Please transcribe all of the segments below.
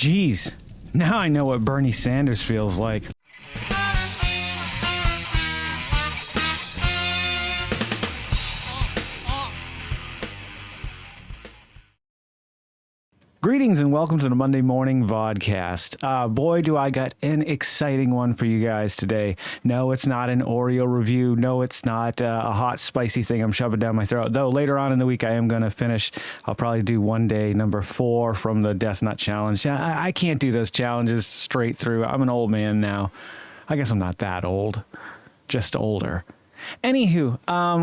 Geez, now I know what Bernie Sanders feels like. Greetings and welcome to the Monday Morning Vodkast. Boy, do I got an exciting one for you guys today. No, it's not an Oreo review. No, it's not a hot, spicy thing I'm shoving down my throat. Though later on in the week, I am going to finish. I'll probably do one day, number 4 from the Death Nut Challenge. I can't do those challenges straight through. I'm an old man now. I guess I'm not that old, just older. Anywho,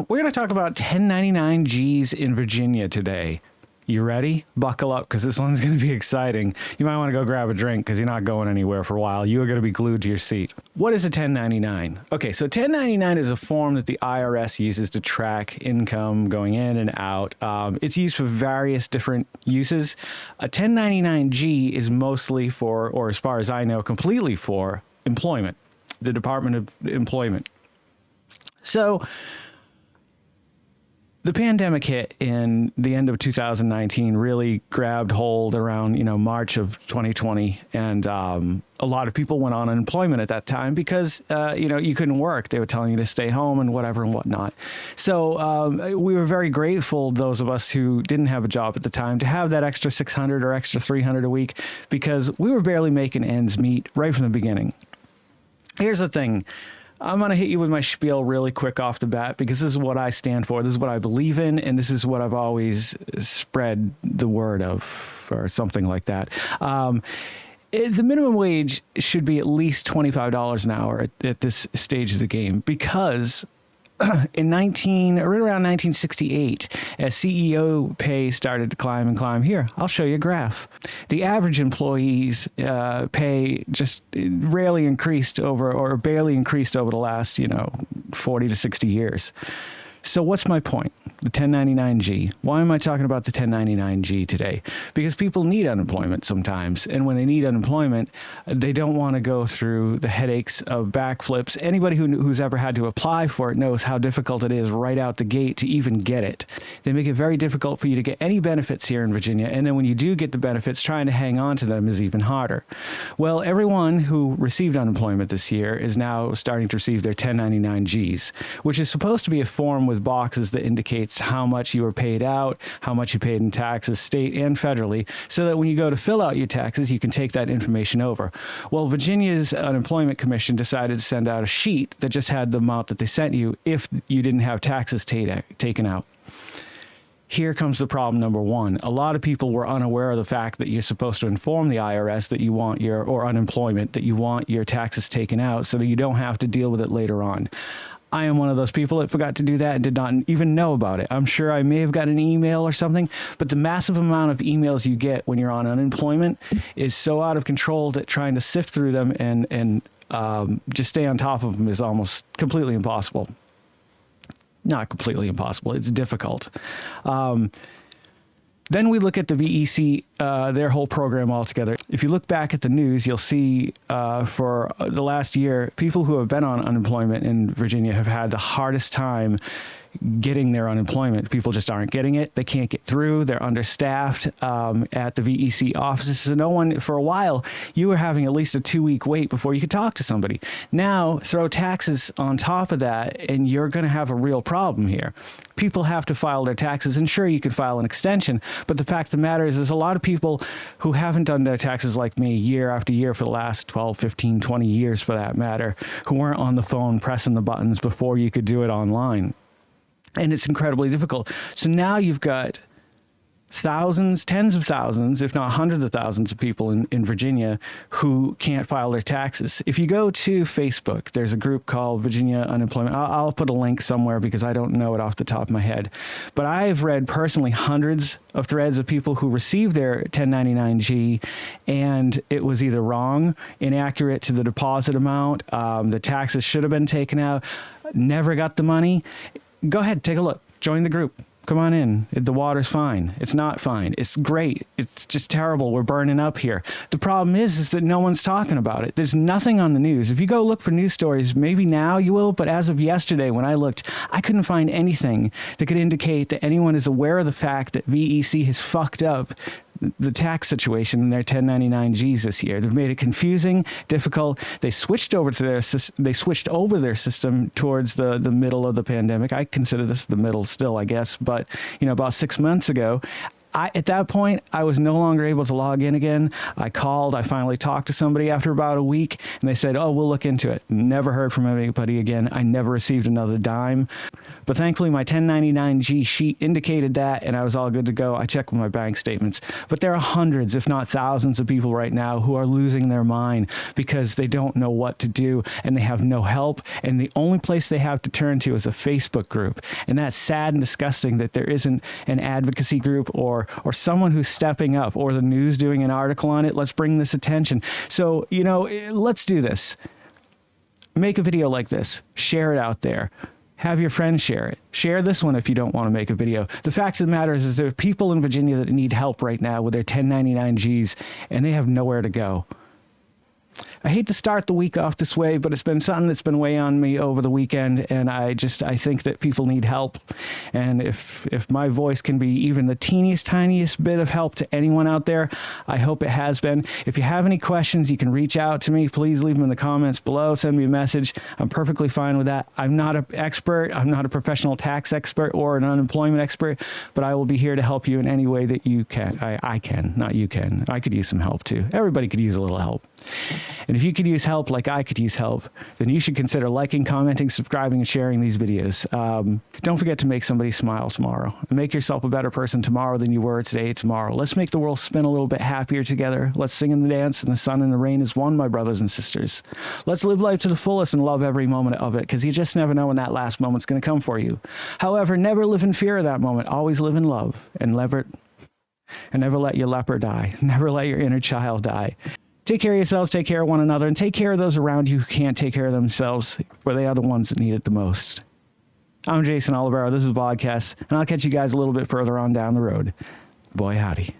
we're going to talk about 1099 Gs in Virginia today. You ready? Buckle up, because this one's going to be exciting. You might want to go grab a drink because you're not going anywhere for a while. You are going to be glued to your seat. What is a 1099? Okay, so 1099 is a form that the IRS uses to track income going in and out. It's used for various different uses. A 1099-G is mostly for, or as far as I know, completely for employment, the Department of Employment. So the pandemic hit in the end of 2019, really grabbed hold around, March of 2020. And a lot of people went on unemployment at that time because, you couldn't work. They were telling you to stay home and whatever and whatnot. So we were very grateful, those of us who didn't have a job at the time, to have that extra $600 or extra $300 a week because we were barely making ends meet right from the beginning. Here's the thing. I'm going to hit you with my spiel really quick off the bat because this is what I stand for. This is what I believe in, and this is what I've always spread the word of, or something like that. The minimum wage should be at least $25 an hour at this stage of the game because right around 1968, as CEO pay started to climb and climb. Here, I'll show you a graph. The average employee's pay just rarely increased over, or barely increased over the last, 40 to 60 years. So what's my point? The 1099-G. Why am I talking about the 1099-G today? Because people need unemployment sometimes. And when they need unemployment, they don't want to go through the headaches of backflips. Anybody who's ever had to apply for it knows how difficult it is right out the gate to even get it. They make it very difficult for you to get any benefits here in Virginia. And then when you do get the benefits, trying to hang on to them is even harder. Well, everyone who received unemployment this year is now starting to receive their 1099-Gs, which is supposed to be a form with boxes that indicates how much you were paid out, how much you paid in taxes, state and federally, so that when you go to fill out your taxes, you can take that information over. Well, Virginia's Unemployment Commission decided to send out a sheet that just had the amount that they sent you if you didn't have taxes taken out. Here comes the problem number one. A lot of people were unaware of the fact that you're supposed to inform the IRS that you want or unemployment, that you want your taxes taken out so that you don't have to deal with it later on. I am one of those people that forgot to do that and did not even know about it. I'm sure I may have got an email or something, but the massive amount of emails you get when you're on unemployment is so out of control that trying to sift through them and just stay on top of them is almost completely impossible. Not completely impossible. It's difficult. Then we look at the VEC, their whole program altogether. If you look back at the news, you'll see for the last year, people who have been on unemployment in Virginia have had the hardest time getting their unemployment. People just aren't getting it. They can't get through. They're understaffed at the VEC offices. So no one, for a while, you were having at least a 2-week wait before you could talk to somebody. Now, throw taxes on top of that, and you're going to have a real problem here. People have to file their taxes, and sure, you could file an extension, but the fact of the matter is there's a lot of people who haven't done their taxes like me year after year for the last 12, 15, 20 years for that matter, who weren't on the phone pressing the buttons before you could do it online. And it's incredibly difficult. So now you've got thousands, tens of thousands, if not hundreds of thousands of people in Virginia who can't file their taxes. If you go to Facebook, there's a group called Virginia Unemployment. I'll put a link somewhere because I don't know it off the top of my head. But I've read personally hundreds of threads of people who received their 1099-G and it was either wrong, inaccurate to the deposit amount, the taxes should have been taken out, never got the money. Go ahead, take a look. Join the group. Come on in. The water's fine. It's not fine. It's great. It's just terrible. We're burning up here. The problem is that no one's talking about it. There's nothing on the news. If you go look for news stories, maybe now you will, but as of yesterday when I looked, I couldn't find anything that could indicate that anyone is aware of the fact that VEC has fucked up the tax situation in their 1099-Gs this year. They've made it confusing, difficult. They switched over their system towards the middle of the pandemic. I consider this the middle still, I guess. But, about 6 months ago, at that point, I was no longer able to log in again. I finally talked to somebody after about a week, and they said, oh, we'll look into it. Never heard from anybody again. I never received another dime. But thankfully, my 1099-G sheet indicated that, and I was all good to go. I checked with my bank statements. But there are hundreds, if not thousands, of people right now who are losing their mind because they don't know what to do, and they have no help. And the only place they have to turn to is a Facebook group. And that's sad and disgusting that there isn't an advocacy group or someone who's stepping up, or the news doing an article on it. Let's bring this attention. So, let's do this. Make a video like this. Share it out there. Have your friends share it. Share this one if you don't want to make a video. The fact of the matter is there are people in Virginia that need help right now with their 1099-Gs, and they have nowhere to go. I hate to start the week off this way, but it's been something that's been weighing on me over the weekend, and I think that people need help. And if my voice can be even the tiniest bit of help to anyone out there, I hope it has been. If you have any questions, you can reach out to me. Please leave them in the comments below. Send me a message. I'm perfectly fine with that. I'm not an expert. I'm not a professional tax expert or an unemployment expert, but I will be here to help you in any way that you can. I can, not you can. I could use some help too. Everybody could use a little help. And if you could use help like I could use help, then you should consider liking, commenting, subscribing, and sharing these videos. Don't forget to make somebody smile tomorrow. And make yourself a better person tomorrow than you were today, tomorrow. Let's make the world spin a little bit happier together. Let's sing and dance, and the sun and the rain is one, my brothers and sisters. Let's live life to the fullest and love every moment of it, because you just never know when that last moment's going to come for you. However, never live in fear of that moment. Always live in love, and never let your leper die. Never let your inner child die. Take care of yourselves, take care of one another, and take care of those around you who can't take care of themselves, for they are the ones that need it the most. I'm Jason Olivero. This is Vodkast, and I'll catch you guys a little bit further on down the road. Boy, howdy.